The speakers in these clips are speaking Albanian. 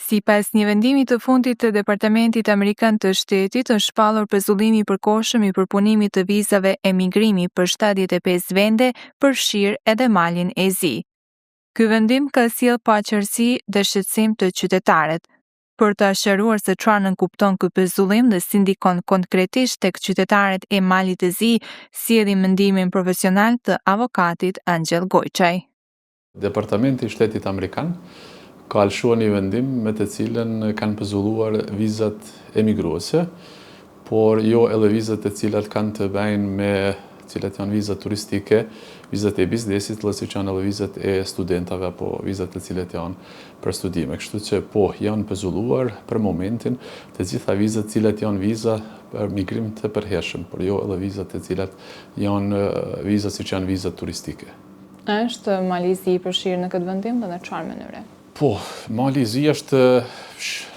Sipas një vendimi të fundit të Departamentit Amerikan të Shtetit, është shpallur pezullimi i përkohshëm i përpunimit të vizave emigrimi për 75 vende, përfshirë edhe Malin e Zi. Ky vendim ka sjellë paqërtësi dhe shqetësim të qytetarët. Për të sqaruar se çfarë nënkupton ky pezullim dhe si ndikon konkretisht tek qytetarët e Malit të Zi, sjellim mendimin profesional të avokatit Angel Gojçaj. Departamenti i Shtetit Amerikan ka lëshuar një vendim me të cilën kanë pezulluar vizat emigruese, por jo edhe vizat e cilat kanë të bëjnë me cilat janë vizat turistike, vizat e biznesit, siç janë edhe vizat e studentave apo vizat e cilat janë për studime. Kështu që janë pezulluar për momentin të gjitha vizat cilat janë viza për migrim të përhershëm, por jo edhe vizat e cilat janë vizat siç janë vizat turistike. Është Mali i Zi përfshirë në këtë vendim dhe në çfarë mënyre? Mali i Zi është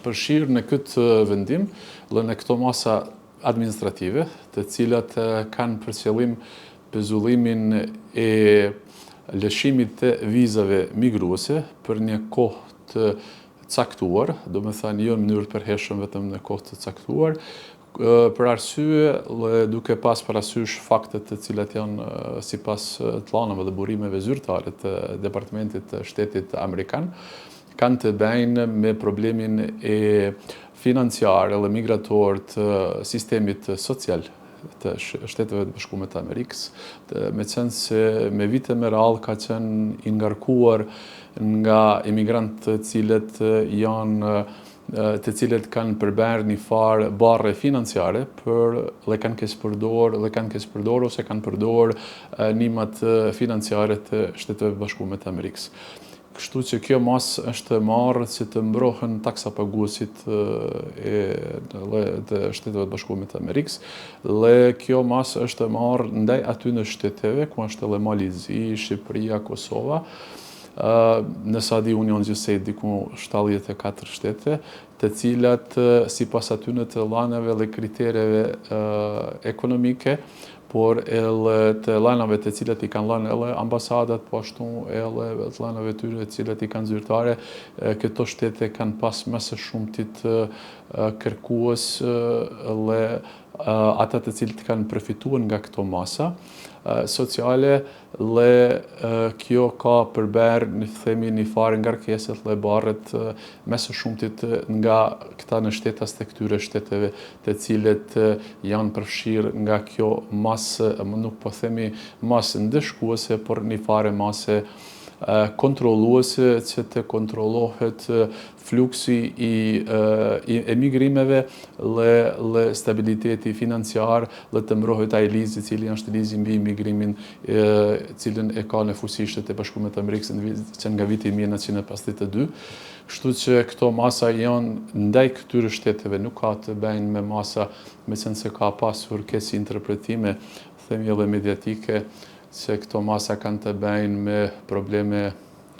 përfshirë në këtë vendim dhe në këto masa administrative, të cilat kanë për qëllim pezullimin e lëshimit të vizave migruese për një kohë të caktuar, do me thënë jo në mënyrë të përhershëm vetëm në kohë të caktuar, për arsye duke pas parasysh faktet të cilat janë sipas planeve dhe burimeve zyrtare të Departamentit të Shtetit Amerikan, kanë të bëjnë me problemin e financiar dhe migrator të sistemit social të Shteteve të Bashkuara të Amerikës, me qenë se me vite me radhë ka qenë i ngarkuar nga emigrantë të cilët kanë përbërë një farë barre financiare për dhe kanë kesh përdor ose kanë përdor nimat financiare të Shteteve të Bashkuara të Amerikës. Kështu që kjo mas është marrë që të mbrohen taksa paguesit të Shteteve të Bashkuara të Amerikës, dhe kjo mas është marrë ndaj aty në shteteve, ku është edhe Mali i Zi, Shqipëria, Kosova, në sa di unë janë gjithsej diku 74 shtete, të cilat sipas atyne të llaneve dhe kritereve ekonomike, por edhe të llanave të cilat i kanë lënë edhe ambasadat, po ashtu edhe të llanave tyre të cilat i kanë zyrtare, këto shtete kanë pas më së shumtit kërkues dhe ata të cilët kanë përfituar nga këto masa sociale, dhe kjo ka përbërë një farë ngarkeset dhe barret më së shumtit nga këta në shtetas të këtyre shteteve të cilët janë përfshirë nga kjo masë, nuk po themi masë ndëshkuese, por një farë masë kontrolluese që të kontrollohet fluksi i emigrimeve dhe stabiliteti financiar dhe të mbrohet ai lizi cili është lizi mbi emigrimin cilën e ka në fuqishtë të Bashkuara të Amerikës që nga viti 1952. Kështu që këto masa janë ndaj këtyre shteteve, nuk ka të bëjnë me masa, me qenë se ka pasur kësi interpretime, themi edhe mediatike, se këto masa kanë të bëjnë me probleme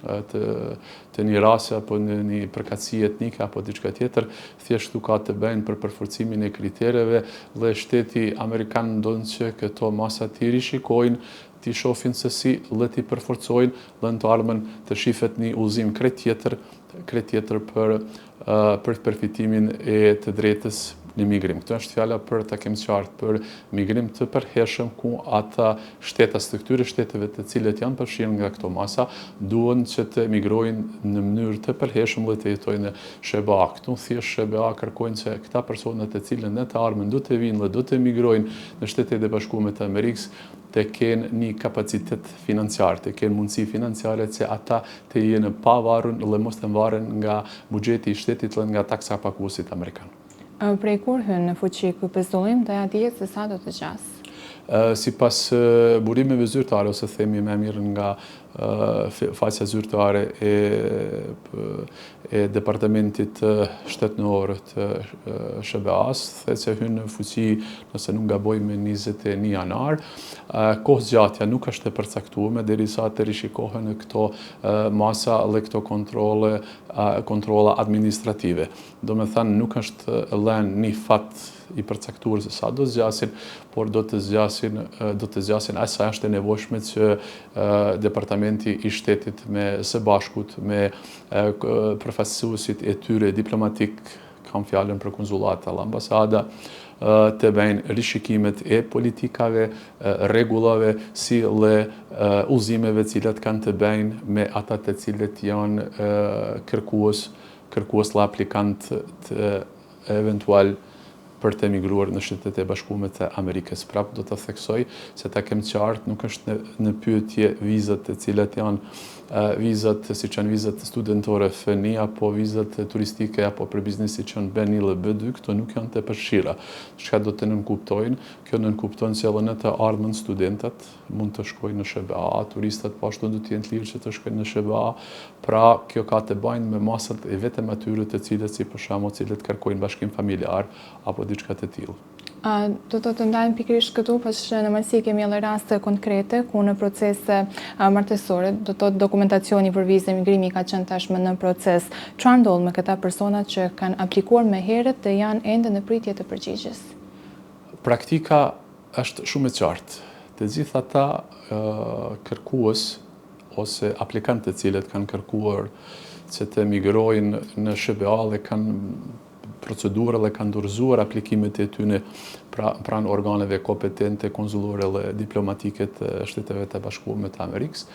të një rase apo në një përkatësi etnike apo diçka tjetër, thjeshtu ka të bëjnë për përforcimin e kritereve dhe shteti Amerikan ndonë që këto masa t'i rishikojnë, t'i shohin se si dhe t'i përforcojnë dhe në të ardhmen të shifet një udhëzim krejt tjetër për përfitimin e të drejtës në migrim. Këtë është fjala për ta kemi qartë për migrim të përhershëm, ku ata shtetas të këtyre shteteve të cilët janë përfshirë nga këto masa duhen që të emigrojnë në mënyrë të përhershëm dhe të jetojnë në SHBA. Këtu thjesht SHBA kërkojnë që këta personat të cilën në të ardhmen do të vinë dhe do të emigrojnë në Shtetet e Bashkuara të Amerikës të kenë një kapacitet financiar, të kenë mundësi financiare që ata të jenë pavarur dhe mos të mbaren nga buxheti i shtetit dhe nga taksa paguesit amerikan. Prej kur hyn në fuqi ky pezullim dhe a dihet se sa do të gjas? Sipas burimeve zyrtare, ose themi më mirë nga faqja zyrtare e Departamentit Shtetënor të SHBA-s, thotë se hyn në fuqi, nëse nuk gaboj, me 21 janar. Kohëzgjatja nuk është e përcaktuar derisa të rishikohen këto masa dhe këto kontrolla administrative. Do me thënë, nuk është lënë një fat i përcaktuar se sa do zgjasin, por do të zgjasin asa është e nevojshme që Departamenti departamenti i shtetit me së bashkut, me përfaqësuesit e tyre diplomatik, kam fjalën për konsullata, ambasada, të bëjnë rishikimet e politikave, rregullave, si dhe udhëzimeve cilat kanë të bëjnë me ata të cilët janë kërkues dhe aplikant të eventual për të emigruar në Shtetet e Bashkuara të Amerikës. Prapë do të theksoj se ta kem qartë, nuk është në pyetje vizat të cilat janë vizat, siç janë vizat studentore FNI, apo vizat turistike, apo për biznesi që janë B1 dhe B2, këto nuk janë të përfshira. Çka do të nënkuptojnë? Kjo nënkupton se edhe në të ardhmen studentat mund të shkojnë në SBA, turistat po ashtu do të jenë të lirë që të shkojnë në SBA. Pra, kjo ka të bëjnë me masat e vetëm atyre të cilët, si për shembull, cilët kërkojnë bashkim familjar apo diçka të tillë. Do të ndajmë pikërisht këtu, pasi në Malsi kemi edhe raste konkrete ku në procese martesore, do të dokumentacioni për vizë emigrimi ka qenë tashmë në proces. Çfarë ndodh me këta persona që kanë aplikuar më herët dhe janë ende në pritje të përgjigjes? Praktika është shumë e qartë. Të gjithë ata kërkues ose aplikantë të cilët kanë kërkuar që të emigrojnë në SBA dhe kanë procedurë dhe kanë dorëzuar aplikimet e tyre pranë organeve kompetente, konsullore dhe diplomatike të Shteteve të Bashkuara të Amerikës,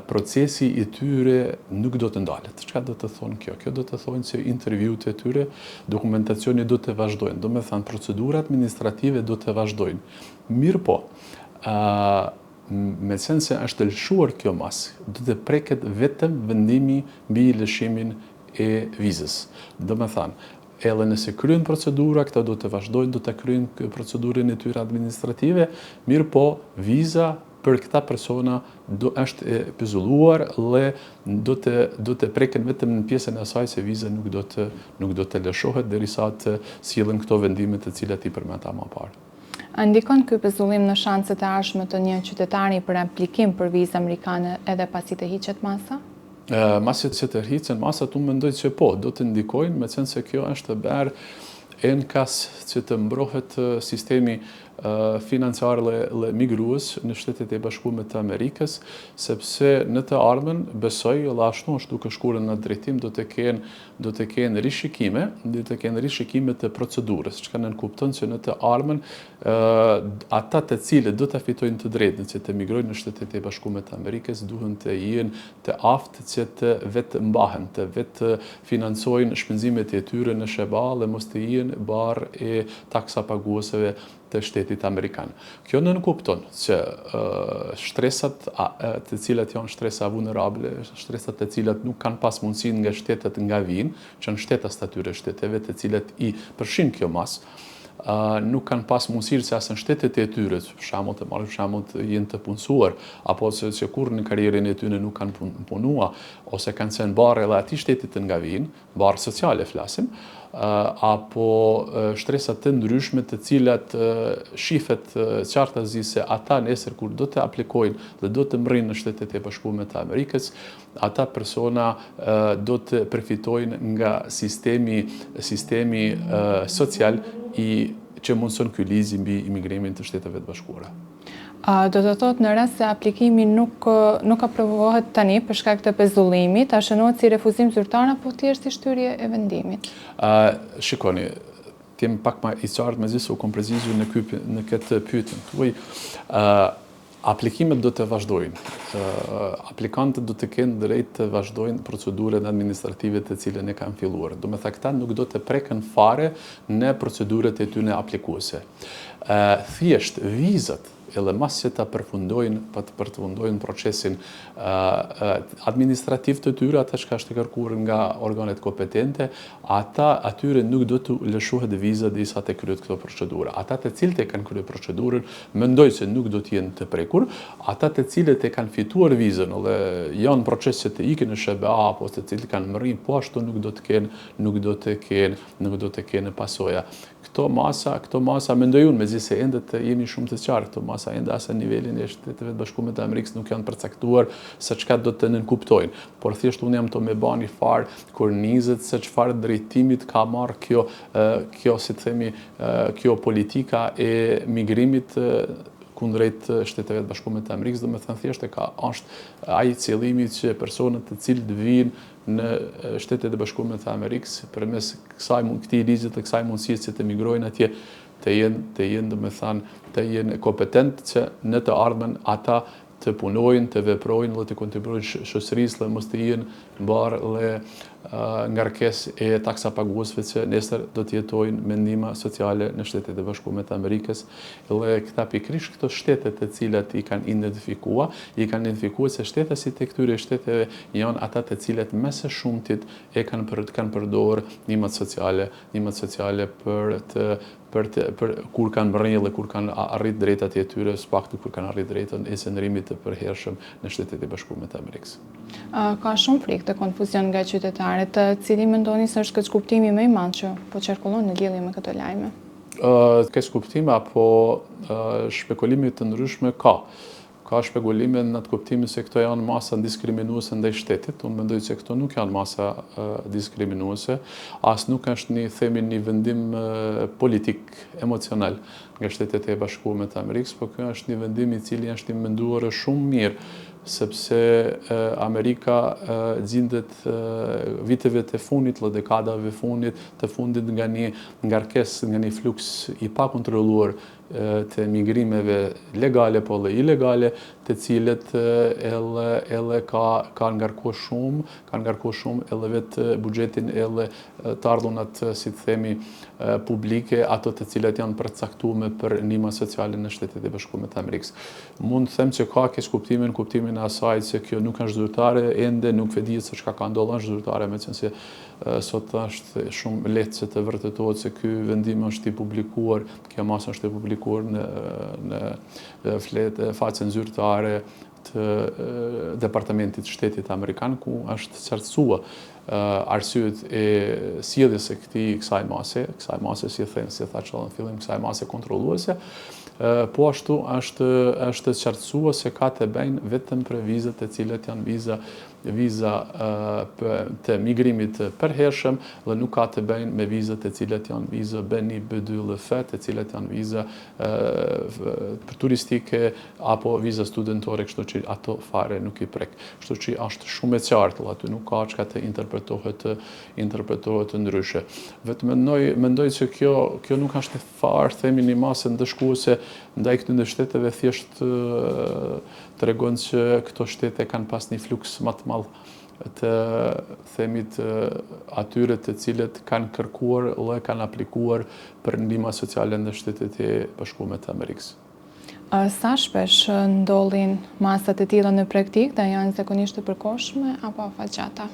procesi i tyre nuk do të ndalet. Çka do të thonë kjo? Kjo do të thonë se intervjuet e tyre, dokumentacioni do të vazhdojnë. Do të thonë procedurat administrative do të vazhdojnë. Mirë po, me qenë se është lëshuar kjo mas, do të preket vetëm vendimi mbi lëshimin e vizës. Do të thonë, edhe nëse kryen procedura, këta do të vazhdojnë, do të kryejnë procedurën e tyre administrative, mirë po, viza për këta persona është e pezulluar dhe do të preken vetëm në pjesën e asaj se viza nuk do të lëshohet derisa të sillen këto vendime të cilat i përmenda më parë. A ndikon ky pezullim në shanset e ardhshme të një qytetari për aplikim për vizë amerikane edhe pasi të hiqet masa? Masit që të rricën masat, unë mendoj që po, do të ndikojnë, me qenë se kjo është bërë në kas që të mbrohet sistemi financiar dhe migrues në Shtetet e Bashkuara të Amerikës, sepse në të ardhmen besoj dhe ashtu është duke shkuar në drejtim do të kenë rishikime të procedurës, çka nënkupton se në të ardhmen ata të cilët do të fitojnë të drejtën që të migrojnë në Shtetet e Bashkuara të Amerikës duhen të jenë të aftë që të vetë mbahen, të vetë financojnë shpenzimet e tyre në SBA dhe mos të jenë barë e taksa paguesave të shtetit amerikan. Kjo nënkupton që shtresat të cilat janë shtresa vulnerable, shtresat të cilat nuk kanë pas mundësi nga shtetet nga vinë, që në shtetas të atyre shteteve të cilat i përshin kjo mas, nuk kanë pas mundësirë se asë në shtetet e tyre, për shembull të jenë të punësuar, apo se kur në karrierën e tyre nuk kanë punua, ose kanë qenë barë edhe ati shtetit nga vinë, barë sociale flasim, apo shtresat të ndryshme të cilat shifet qartazi se ata nesër kur do të aplikojnë dhe do të mrinë në Shtetet e Bashkuara të Amerikës, ata persona do të përfitojnë nga sistemi social që mundson ky lizi mbi imigrimin të Shteteve të Bashkuara. Do të thotë në rast se aplikimi nuk aprovohet tani për shkak të pezullimit, a shënohet si refuzim zyrtar apo thjesht si shtyrje e vendimit? Shikoni, jem pak më i qartë me u kom prezizur në këtë pyetje tuaj. Aplikimet do të vazhdojnë. Aplikantët do të kenë drejt të vazhdojnë procedurën administrative të cilën e kanë filluar. Do me thënë këta nuk do të preken fare në procedurët e tyre aplikuese. Thjesht vizat edhe mas që ta përfundojnë procesin administrativ të tyre, ata që është kërkuar nga organet kompetente, atyre nuk do të lëshohet viza derisa të kryet këto procedura. Ata të cilët e kanë kryer procedurën, mendoj se nuk do të jenë të prekur, ata të cilët e kanë fituar vizën dhe janë proces që të ikin në SBA apo të cilët kanë mërrin, po ashtu nuk do të kenë pasoja. Këto masa mendoj unë, megjithëse ende të jemi shumë të qartë, këto masa ende as në nivelin e Shteteve të Bashkuara të Amerikës nuk janë përcaktuar se çka do të nënkuptojnë. Por thjesht unë jam të me bani farë kur nizet se çfarë drejtimit ka marrë kjo si të themi, kjo politika e migrimit kundrejt Shteteve të Bashkuara të Amerikës, domethënë thjesht është ai qëllimi që personat të cilët vinë në Shtetet e Bashkuara të Amerikës përmes këtij ligji të kësaj mundësisë që të migrojnë atje të jenë domethënë të jenë kompetent që në të ardhmen ata të punojnë, të veprojnë dhe të kontribuojnë shoqërisë dhe mos të jenë mbarë dhe ngarkesë e taksapaguesve që nesër do të jetojnë me ndihmë sociale në Shtetet e Bashkuara të Amerikës. Dhe këta pikërisht këto shtete të cilat i kanë identifikuar se shtetësit e këtyre shteteve janë ata të cilat më së shumtit e kanë përdorur ndihmat sociale për kur kanë rrjedhë dhe kur kanë arrit drejtat e tyre, s'paktu kur kanë arrit drejtën e qëndrimit të përhershëm në Shtetet e Bashkuara të Amerikës. Ka shumë frikë të konfuzion nga qytetarët, cili mendoni se është keqkuptimi më i madh që po qarkullon në lidhje me këtë lajme? Keqkuptime apo spekulime të ndryshme ka spekulime në atë kuptimin se këto janë masa diskriminuese ndaj shtetit. Unë mendoj se këto nuk janë masa diskriminuese, as nuk është një vendim politik emocional nga Shtetet e Bashkuara të Amerikës, por kjo është një vendim i cili është i menduar shumë mirë, sepse Amerika gjendet viteve të fundit, dhe dekadave të fundit nga një ngarkesë, nga një fluks i pakontrolluar të migrimeve legale po dhe ilegale, të cilët edhe ka ngarkuar shumë edhe vetë buxhetin edhe të ardhunat, si të themi, publike, ato të cilat janë përcaktuar për ndihmë sociale në Shtetet e Bashkuara të Amerikës. Mund të them që ka kuptimin e asaj se kjo nuk është zyrtare, ende nuk dihet se çka ka ndodhur, është zyrtare, meqense sot është shumë lehtë që të vërtetohet se ky vendim është i publikuar, kjo masë është e publikuar në faqen zyrtare të Departamentit të Shtetit Amerikan, ku është qartësuar arsyet e sjelljes së kësaj mase, si thash në fillim, kësaj mase kontrolluese. Po ashtu është qartësuar se ka të bëjnë vetëm për vizat të cilat janë viza të migrimit përhershëm dhe nuk ka të bëjnë me vizat të cilat janë viza B1, B2 dhe F, të cilat janë viza turistike apo viza studentore, kështu që ato fare nuk i prek. Kështu që është shumë e qartë, aty nuk ka çka të interpretohet ndryshe. Vetëm mendoj se kjo nuk është fare, themi, një masë ndëshkuese ndaj këtyre shteteve, thjesht tregon që këto shtete kanë pas një fluks më të madh të themit atyre të cilët kanë kërkuar dhe kanë aplikuar për ndihmë sociale në Shtetet e Bashkuara të Amerikës. Sa shpesh ndodhin masat e tilla në praktikë, dhe janë zakonisht të përkohshme apo afatgjata?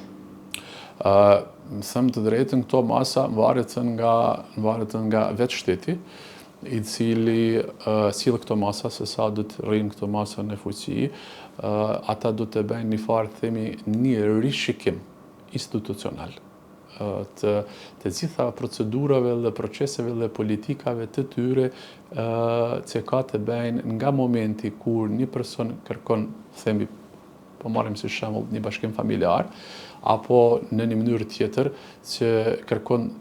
Më them të drejtën, këto masa varet nga vetë shteti, i cili sill këto masa, se sa do të rrinë këto masa në fuqi, ata do të bëjnë një farë, themi, një rishikim institucional të gjitha procedurave dhe proceseve dhe politikave të tyre që ka të bëjnë nga momenti kur një person kërkon, themi, po marrim si shembull një bashkim familjar, apo në një mënyrë tjetër që kërkon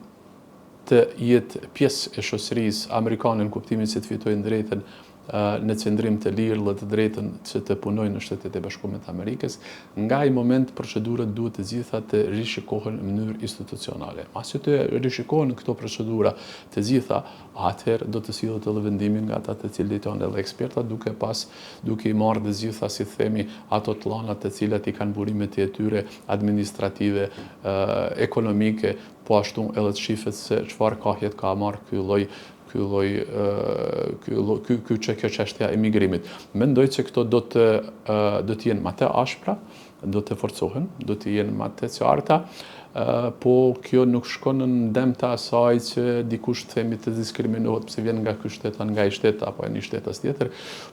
të jetë pjesë e shoqërisë amerikane në kuptimin se të fitojnë drejtën në qëndrim të lirë dhe të drejtën që të punojnë në Shtetet e Bashkuara të Amerikës, nga ai moment procedurat duhet të gjitha të rishikohen në mënyrë institucionale. Pasi të rishikohen këto procedura të gjitha, atëherë do të sillet edhe vendimi nga ata të cilët janë edhe eksperta, duke i marrë të gjitha, si themi, ato plana të cilat i kanë burimet e tyre administrative, ekonomike, po ashtu edhe të shifet se çfarë kahjet ka marrë kjo çështja e migrimit. Mendoj se këto do të jenë më të ashpra, do të forcohen, do të jenë më të qarta, po kjo nuk shkon në ndem të asaj që dikush, themi, të diskriminohet pse vjen nga ky shtet, nga ai shtet apo një shtet tjetër,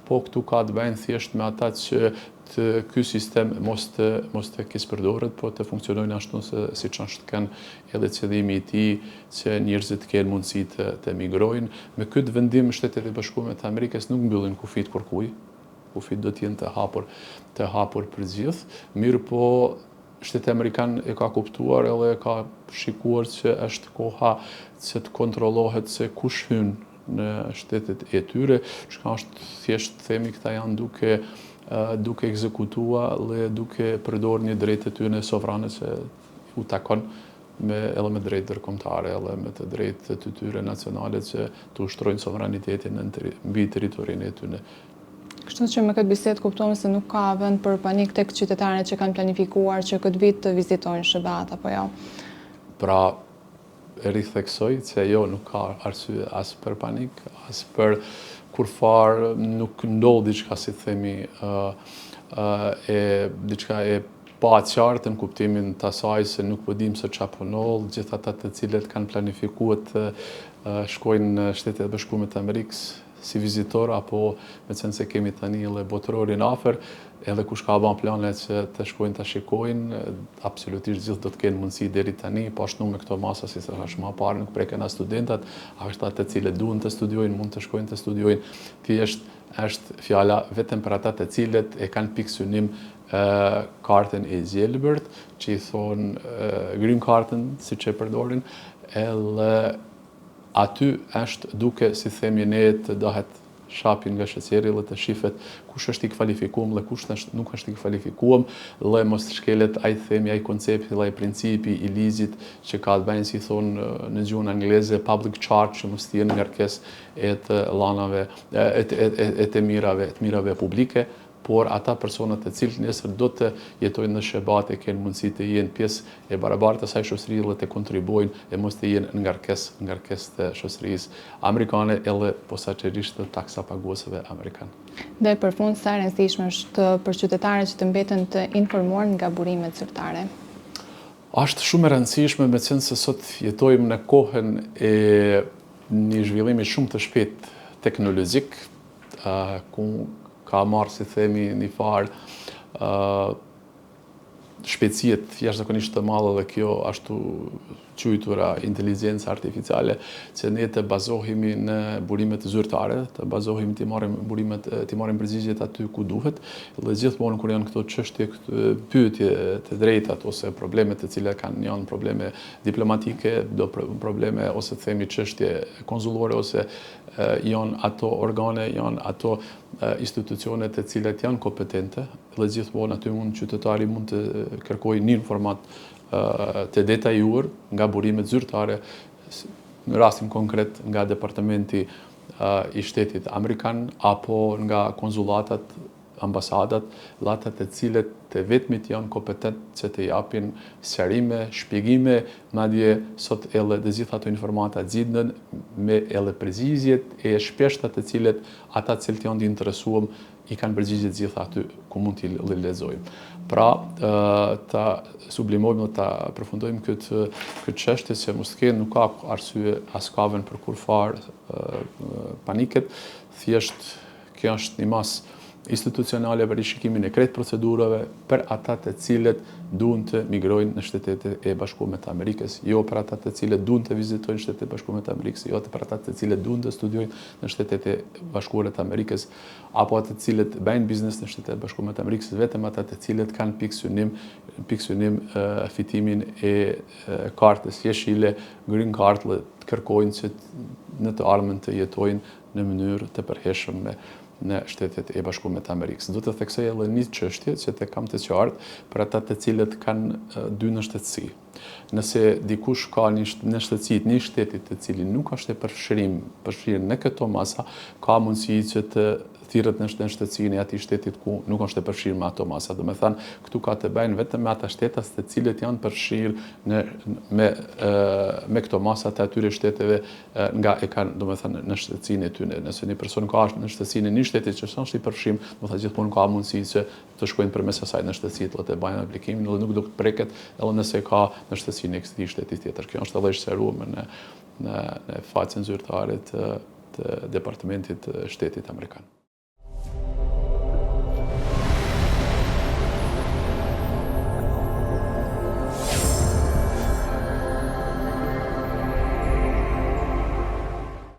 po këtu ka të bëjnë thjesht me ata që ky sistem mos të keq përdoret, po të funksionojnë ashtu siç është kanë edhe qëllimi i tij, që njerëzit kenë mundësi të migrojnë. Me këtë vendim Shtetet e Bashkuara të Amerikës nuk mbyllin kufit kërkuj, kufit do të jenë të hapur për gjithë, mirë po Shteti Amerikan e ka kuptuar edhe ka shikuar që është koha që të kontrollohet se kush hyn në shtetet e tyre, çka është thjesht themi këta janë duke ekzekutua dhe duke përdorur një drejtë të tyre sovrane se u takon edhe me drejtë ndërkombëtare, edhe me të drejtë të tyre nacionale që të ushtrojnë sovranitetin mbi territorin e tyre. Kështu që me këtë bisedë kuptojmë se nuk ka vend për panik tek qytetarët që kanë planifikuar që këtë vit të vizitojnë SHBA apo jo. Pra, ritheksoj se jo nuk ka arsye as për panik, as për kurfar nuk ndodh diçka si themi diçka e pa qartë në kuptimin të asaj se nuk po dim se çfarë po ndodh, gjithë ata të cilët kanë planifikuar të shkojnë në Shtetet e Bashkuara të Amerikës si vizitor apo me qenë se kemi tani edhe botërorin afër, edhe kush ka bën plane që të shkojnë ta shikojnë, absolutisht gjithë do të kenë mundësi deri tani, po ashtu me këto masa si thash më parë nuk preken as studentat, ata të cilët duan të studiojnë mund të shkojnë të studiojnë, thjesht është fjala vetëm për ata të cilët e kanë pikë synim kartën e Gjelbërt, që i thonë green kartën, siç e përdorin, edhe aty është duke, si themi ne, të dahet shapin nga shëqeri dhe të shifet kush është i kvalifikuar dhe kush nuk është i kvalifikuar dhe mos shkelet ai themi, ai koncepti dhe ai principi i ligjit që ka të bëjë si thonë në gjuhën angleze public charge, që mos të jenë ngarkesë e të llanave e të mirave publike, por ata personat të cilët nesër do të jetojnë në SHBA e kanë mundësi të jenë pjesë e barabartë të asaj shoqërie dhe të kontribuojnë e mos të jenë ngarkesë të shoqërisë amerikane edhe posaçërisht të taksapaguesve amerikanë. Dhe për fund, sa e rëndësishme është për qytetarët që të mbeten të informuar nga burimet zyrtare? Është shumë e rëndësishme me qenë se sot jetojmë në kohën e një zhvillimi shumë të shpejt teknologjik, ku ka marrë, si themi, një farë shpejtësiet jashtëzakonisht të madhe dhe kjo ashtu quajtura inteligjencë artificiale, që ne të bazohemi në burimet zyrtare, të bazohemi të marrim përgjigjet aty ku duhet, dhe gjithmonë kur janë këto çështje, pyetje të drejtat ose probleme të cilat janë probleme diplomatike, probleme ose themi çështje konsullore ose janë ato organe, janë ato institucione të cilat janë kompetente, dhe gjithmonë aty qytetari mund të kërkojë një informat të detajuar nga burimet zyrtare, në rastin konkret nga Departamenti i Shtetit Amerikan apo nga konsullatat, ambasadat, ata të cilët të vetmit janë kompetent që të japin sqarime, shpjegime, madje sot edhe të gjitha ato informata zgjidhen me edhe përgjigjet e shpeshta të cilët ata të cilët janë të interesuar i kanë përgjigjet gjitha aty ku mund t'i lexojmë. Pra, ta sublimojmë dhe ta përfundojmë këtë çështje se mos të kenë, nuk ka arsye as ka vend për kurfar paniket, thjesht kjo është një masë institucionale për rishikimin e krejt procedurave për ata të cilët duan të migrojnë në Shtetet e Bashkuara të Amerikës, jo për ata të cilët duan të vizitojnë Shtetet e Bashkuara të Amerikës, jo për ata të cilët duan të studiojnë në Shtetet e Bashkuara të Amerikës, apo ata të cilët bëjnë biznes në Shtetet e Bashkuara të Amerikës, vetëm ata të cilët kanë pikë synim fitimin e kartës jeshile, green card, dhe kërkojnë që në të ardhmen të jetojnë në mënyrë të përhershme në Shtetet e Bashkuara të Amerikës. Do të theksoj edhe një çështje që të kam të qartë për ata të cilët kanë dy nështetësi. Nëse dikush ka një nështetësi të një shtetit të cilin nuk është e përfshirë në këto masa, ka mundësi që të thirret në nështetësinë e atij shtetit ku nuk është e përfshirë me ato masa. Do të thënë, këtu ka të bëjnë vetëm me ata shtetas të cilët janë përfshirë me këto masa të atyre shteteve nga e kanë, do të thënë, nështetësinë e tyre. Nëse një person ka nështetësinë e një shteti që është i përfshirë, do të thënë gjithmonë ka mundësi që të shkojnë përmes asaj nështetësie dhe të bëjnë aplikimin, dhe nuk do të preket edhe nëse ka nështetësinë e këtij shteti tjetër. Kjo është edhe sqaruar në faqen zyrtare të Departamentit të Shtetit Amerikan.